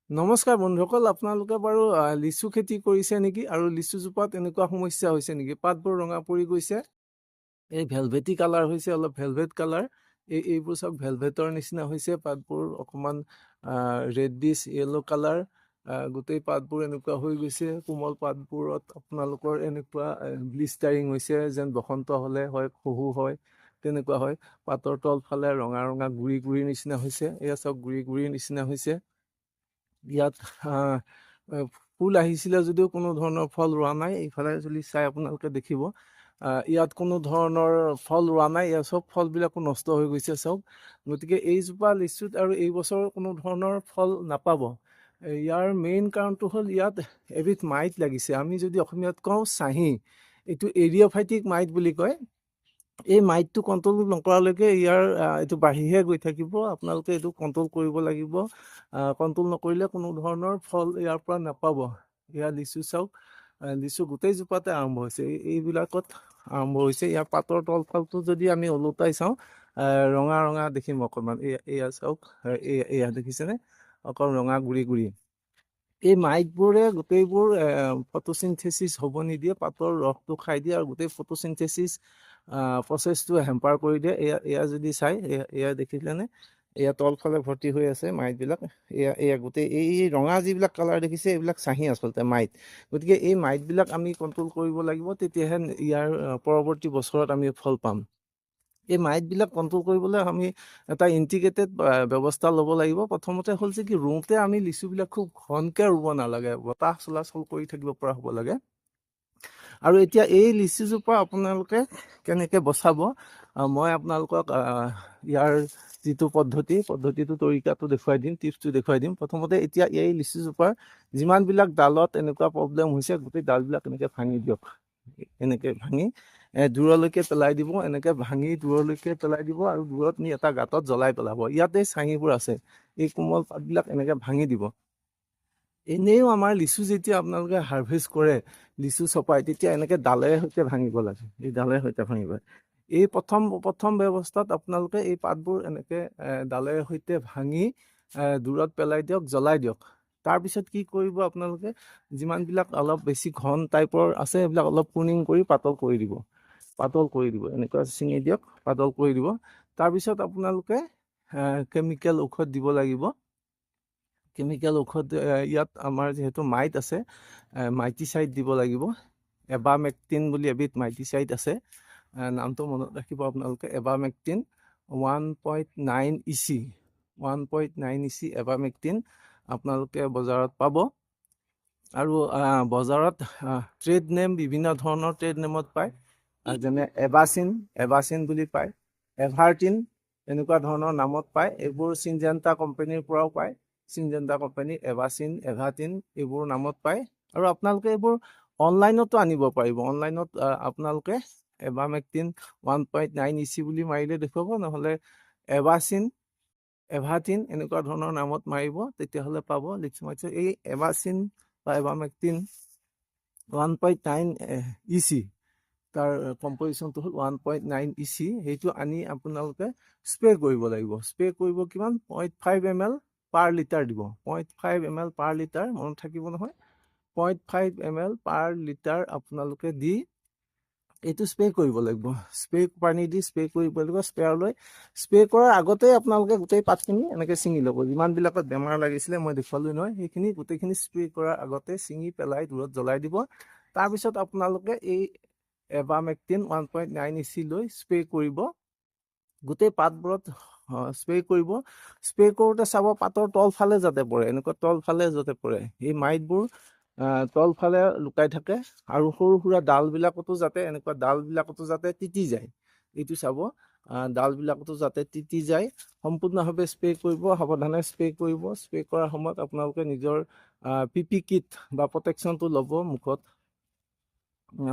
নমস্কাৰ বন্ধুসকল, আপোনালোকে বাৰু লিচু খেতি কৰিছে নেকি? আৰু লিচু জোপাত এনেকুৱা সমস্যা হৈছে নেকি? পাতবোৰ ৰঙা পৰি গৈছে, এই ভেলভেটি কালাৰ হৈছে, অলপ ভেলভেট কালাৰ। এইবোৰ চব ভেলভেটৰ নিচিনা হৈছে। পাতবোৰ অকণমান ৰেডিছ য়েলো কালাৰ। গোটেই পাতবোৰ এনেকুৱা হৈ গৈছে। কোমল পাতবোৰত আপোনালোকৰ এনেকুৱা ব্লিষ্টাৰিং হৈছে, যেন বসন্ত হ'লে হয়, খহু হয়, তেনেকুৱা হয়। পাতৰ তলফালে ৰঙা ৰঙা গুৰি গুৰি নিচিনা হৈছে। এয়া চব গুৰি গুৰি নিচিনা হৈছে। ইয়াত ফুল আহিছিলে যদিও কোনো ধৰণৰ ফল ৰোৱা নাই। এইফালে যদি চাই আপোনালোকে দেখিব, ইয়াত কোনো ধৰণৰ ফল ৰোৱা নাই। ইয়াৰ চব ফলবিলাকো নষ্ট হৈ গৈছে চব। গতিকে এইজোপা লিচুত আৰু এই বছৰ কোনো ধৰণৰ ফল নাপাব। ইয়াৰ মেইন কাৰণটো হ'ল ইয়াত এবিধ মাইট লাগিছে। আমি যদি অসমীয়াত কওঁ চাহী, এইটো এৰিঅ'ফাইটিক মাইট বুলি কয়। এই মাইটটো কণ্ট্ৰল নকৰালৈকে ইয়াৰ এইটো বাঢ়িহে গৈ থাকিব। আপোনালোকে এইটো কণ্ট্ৰল কৰিব লাগিব। কণ্ট্ৰল নকৰিলে কোনো ধৰণৰ ফল ইয়াৰ পৰা নাপাব। ইয়াৰ লিচু চাওক, লিচু গোটেই জোপাতে আৰম্ভ হৈছে। এইবিলাকত আৰম্ভ হৈছে। ইয়াৰ পাতৰ তলফালটো যদি আমি ওলোটাই চাওঁ, ৰঙা ৰঙা দেখিম অকণমান। এয়া চাওক, এয়া দেখিছেনে? অকল ৰঙা গুৰি গুৰি। এই মাইটবোৰে গোটেইবোৰ ফটোচিনথেচিছ হ'ব নিদিয়ে, পাতৰ ৰসটো খাই দিয়ে আৰু গোটেই ফটোচিনথেচিছ প্ৰচেছটো হেম্পাৰ কৰি দিয়ে। এয়া যদি চাই, এয়া দেখিলেনে? এয়া তলফালে ভৰ্তি হৈ আছে মাইটবিলাক। এয়া গোটেই এই ৰঙা যিবিলাক কালাৰ দেখিছে, এইবিলাক চাহী আচলতে মাইট। গতিকে এই মাইটবিলাক আমি কণ্ট্ৰল কৰিব লাগিব, তেতিয়াহে ইয়াৰ পৰৱৰ্তী বছৰত আমি ফল পাম। এই মাইটবিলাক কণ্ট্ৰল কৰিবলৈ আমি এটা ইণ্টিগ্ৰেটেড ব্যৱস্থা ল'ব লাগিব। প্ৰথমতে হ'ল যে কি, ৰুওঁতে আমি লিচুবিলাক খুব ঘনকৈ ৰুব নালাগে, বতাহ চলাচল কৰি থাকিব পৰা হ'ব লাগে। আৰু এতিয়া এই লিচুজোপা আপোনালোকে কেনেকৈ বচাব, মই আপোনালোকক ইয়াৰ যিটো পদ্ধতিটো তৰিকাটো দেখুৱাই দিম, টিপছটো দেখুৱাই দিম। প্ৰথমতে এতিয়া এই লিচুজোপাৰ যিমানবিলাক ডালত এনেকুৱা প্ৰব্লেম হৈছে, গোটেই ডালবিলাক এনেকৈ ভাঙি দিয়ক। এনেকৈ ভাঙি দূৰলৈকে পেলাই দিব। এনেকৈ ভাঙি দূৰলৈকে পেলাই দিব আৰু দূৰত নি এটা গাঁতত জ্বলাই পেলাব। ইয়াতে চাঙিবোৰ আছে, এই কোমল পাতবিলাক এনেকৈ ভাঙি দিব। এনেও আমাৰ লিচু যেতিয়া আপোনালোকে হাৰভেষ্ট কৰে, লিচু চপাই, তেতিয়া এনেকৈ ডালেৰে সৈতে ভাঙিব লাগে। এই ডালেৰে সৈতে ভাঙিব। এই প্ৰথম ব্যৱস্থাত আপোনালোকে এই পাতবোৰ এনেকৈ ডালেৰে সৈতে ভাঙি দূৰত পেলাই দিয়ক, জ্বলাই দিয়ক। তাৰপিছত কি কৰিব আপোনালোকে, যিমানবিলাক অলপ বেছি ঘন টাইপৰ আছে, সেইবিলাক অলপ প্ৰুনিং কৰি পাতল কৰি দিব। পাতল কৰি দিব, এনেকুৱা ছিঙি দিয়ক, পাতল কৰি দিব। তাৰপিছত আপোনালোকে কেমিকেল ঔষধ দিব লাগিব। কেমিকেল ঔষধ ইয়াত আমাৰ যিহেতু মাইট আছে, মাইটিচাইড দিব লাগিব। এবামেক্টিন বুলি এবিধ মাইটিচাইড আছে, নামটো মনত ৰাখিব আপোনালোকে। এবামেক্টিন 1.9 EC, 1.9 EC এবামেক্টিন আপোনালোকে বজাৰত পাব। আৰু বজাৰত ট্ৰেড নেম, বিভিন্ন ধৰণৰ ট্ৰেড নেমত পায়, যেনে এবাচিন বুলি পায়, এভাৰটিন, এনেকুৱা ধৰণৰ নামত পায়। এইবোৰ চিনজেণ্টা কোম্পানীৰ পৰাও পায়। চিনজেণ্টা কোম্পানী, এভাচিন, এভাটিন, এইবোৰ নামত পায়। আৰু আপোনালোকে এইবোৰ অনলাইনতো আনিব পাৰিব। অনলাইনত আপোনালোকে এবামেক্টিন 1.9 EC বুলি মাৰিলে দেখুৱাব, নহ'লে এভাটিন এনেকুৱা ধৰণৰ নামত মাৰিব, তেতিয়াহ'লে পাব লিচু মাইট। এই এবাচিন বা এবামেক্টিন 1.9 EC, তাৰ কম্পজিশ্যনটো হ'ল 1.9 EC। সেইটো আনি আপোনালোকে স্প্ৰে কৰিব লাগিব। স্প্ৰে কৰিব কিমান? 0.5 ml পাৰ লিটাৰ দিব। 0.5 ml পাৰ লিটাৰ, মনত থাকিব নহয়। 0.5 ml পাৰ লিটাৰ আপোনালোকে দি এইটো স্প্ৰে কৰিব লাগিব। স্প্ৰে পানী দি স্প্ৰে কৰিব লাগিব। স্প্ৰে কৰাৰ আগতে আপোনালোকে গোটেই পাতখিনি এনেকৈ ছিঙি ল'ব। যিমানবিলাকত বেমাৰ লাগিছিলে মই দেখুৱালোঁ নহয়, সেইখিনি গোটেইখিনি স্প্ৰে কৰাৰ আগতে ছিঙি পেলাই দূৰত জ্বলাই দিব। তাৰপিছত আপোনালোকে এই এবামেক্টিন 1.9 EC লৈ স্প্ৰে কৰিব। গোটেই পাতবোৰত স্প্ৰে কৰিব। স্প্ৰে কৰোঁতে চাব পাতৰ তলফালে যাতে পৰে, এনেকুৱা তলফালে যাতে পৰে। এই মাইটবোৰ তলফালে লুকাই থাকে। আৰু সৰু সুৰা ডালবিলাকতো যাতে তিতি যায়, এইটো চাব। ডালবিলাকতো যাতে তিতি যায়। সম্পূৰ্ণভাৱে স্প্ৰে কৰিব, সাৱধানে স্প্ৰে কৰিব। স্প্ৰে কৰাৰ সময়ত আপোনালোকে নিজৰ PP কিট বা প্ৰটেকশ্যনটো ল'ব। মুখত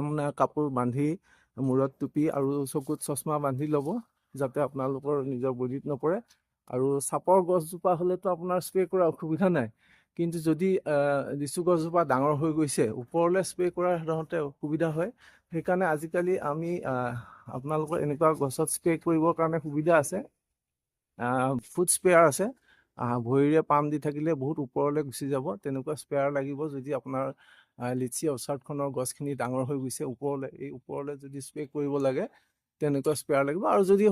মানে কাপোৰ বান্ধি, মূৰত টুপি আৰু চকুত চশমা বান্ধি ল'ব, যাতে আপোনালোকৰ নিজৰ বডিত নপৰে। আৰু চাপৰ গছজোপা হ'লেতো আপোনাৰ স্প্ৰে কৰাৰ অসুবিধা নাই। কিন্তু যদি লিচু গছজোপা ডাঙৰ হৈ গৈছে, ওপৰলৈ স্প্ৰে কৰাৰ সাধাৰণতে অসুবিধা হয়। সেইকাৰণে আজিকালি আমি আপোনালোকৰ এনেকুৱা গছত স্প্ৰে কৰিবৰ কাৰণে সুবিধা আছে। ফুড স্প্ৰেয়াৰ আছে, ভৰিৰে পাম দি থাকিলে বহুত ওপৰলৈ গুচি যাব। তেনেকুৱা স্পেয়াৰ লাগিব যদি আপোনাৰ লিচি অৰ্চাৰ্ডখনৰ গছখিনি ডাঙৰ হৈ গৈছে ওপৰলৈ, এই ওপৰলৈ যদি স্প্ৰে কৰিব লাগে তেনেকুৱা স্পেয়াৰ লাগিব। আৰু যদি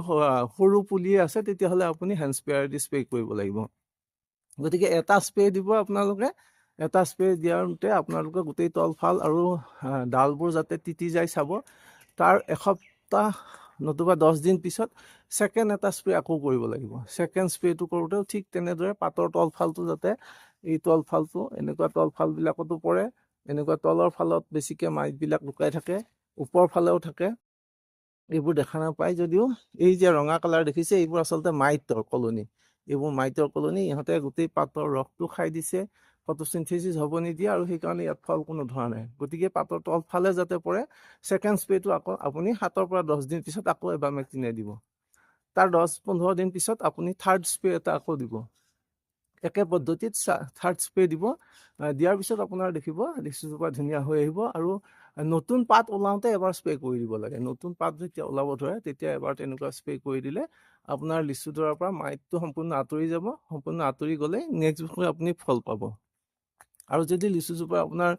সৰু পুলি আছে তেতিয়াহ'লে আপুনি হেণ্ড স্প্ৰেয়াৰ দি স্প্ৰে কৰিব লাগিব। গতিকে এটা স্প্ৰে দিব আপোনালোকে, এটা স্প্ৰে দিয়াতে আপোনালোকে গোটেই তলফাল আৰু ডালবোৰ যাতে তিতি যায় চাব। তাৰ এসপ্তাহ নতুবা 10 দিন পিছত ছেকেণ্ড এটা স্প্ৰে আকৌ কৰিব লাগিব। ছেকেণ্ড স্প্ৰেটো কৰোঁতেও ঠিক তেনেদৰে পাতৰ তলফালটো যাতে এই তলফালটো এনেকুৱা তলফালবিলাকতো পৰে, এনেকুৱা তলৰ ফালত বেছিকৈ মাইটবিলাক লুকাই থাকে, ওপৰ ফালেও থাকে, এইবোৰ দেখা নাপায় যদিও এই যে ৰঙা কালাৰ দেখিছে এইবোৰ আচলতে মাইটৰ কলনি। এইবোৰ মাইটৰ কলনি, ইহঁতে গোটেই পাতৰ ৰসটো খাই দিছে, ফটোচিনথেচিছ হ'ব নিদিয়ে আৰু সেইকাৰণে ইয়াত ফল কোনো ধৰা নাই। গতিকে পাতৰ তলফালে যাতে পৰে, ছেকেণ্ড স্প্ৰেটো আকৌ আপুনি 7 পৰা 10 দিন পিছত আকৌ এবাৰ মেক্টিনাইট দিব। তাৰ 10-15 দিন পিছত আপুনি থাৰ্ড স্প্ৰে এটা আকৌ দিব। একে পদ্ধতিত থাৰ্ড স্প্ৰে দিব। দিয়াৰ পিছত আপোনাৰ দেখিব লিচুজোপা ধুনীয়া হৈ আহিব। আৰু নতুন পাত ওলাওঁতে এবাৰ স্প্ৰে কৰি দিব লাগে। নতুন পাত যেতিয়া ওলাব ধৰে তেতিয়া এবাৰ তেনেকুৱা স্প্ৰে কৰি দিলে আপোনাৰ লিচুডৰাৰ পৰা মাইটটো সম্পূৰ্ণ আঁতৰি যাব। সম্পূৰ্ণ আঁতৰি গ'লে নেক্সট বছৰ আপুনি ফল পাব। আৰু যদি লিচুজোপা আপোনাৰ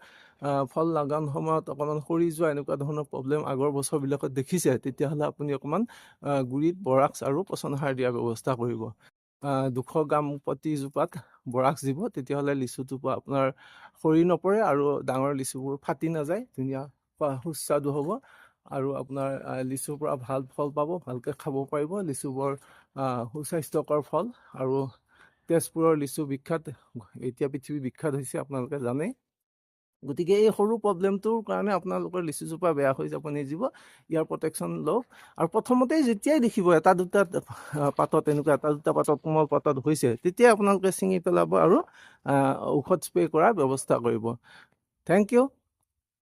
ফল লগান সময়ত অকণমান সৰি যোৱা এনেকুৱা ধৰণৰ প্ৰব্লেম আগৰ বছৰবিলাকত দেখিছে, তেতিয়াহ'লে আপুনি অকণমান গুৰিত বৰাক্স আৰু পচন সাৰ দিয়াৰ ব্যৱস্থা কৰিব। 200 গ্ৰাম প্ৰতিজোপাত বৰাক্স দিব, তেতিয়াহ'লে লিচুজোপা আপোনাৰ সৰি নপৰে আৰু ডাঙৰ লিচুবোৰ ফাটি নাযায়, ধুনীয়া সুস্বাদু হ'ব। আৰু আপোনাৰ লিচুৰ পৰা ভাল ফল পাব, ভালকৈ খাব পাৰিব। লিচু বৰ সুস্বাস্থ্যকৰ ফল। আৰু তেজপুৰৰ লিচু বিখ্যাত, এতিয়া পৃথিৱী বিখ্যাত হৈছে আপোনালোকে জানে। গতিকে এই সৰু প্ৰব্লেমটোৰ কাৰণে আপোনালোকৰ লিচুজোপা বেয়া হৈ যাব নিদিব, ইয়াৰ প্ৰটেকশ্যন লওক। আৰু প্ৰথমতেই যেতিয়াই দেখিব এটা দুটা পাতত এনেকুৱা এটা দুটা পাতত কোমল পাতত হৈছে, তেতিয়াই আপোনালোকে ছিঙি পেলাব আৰু ঔষধ স্প্ৰে কৰাৰ ব্যৱস্থা কৰিব। Thank U.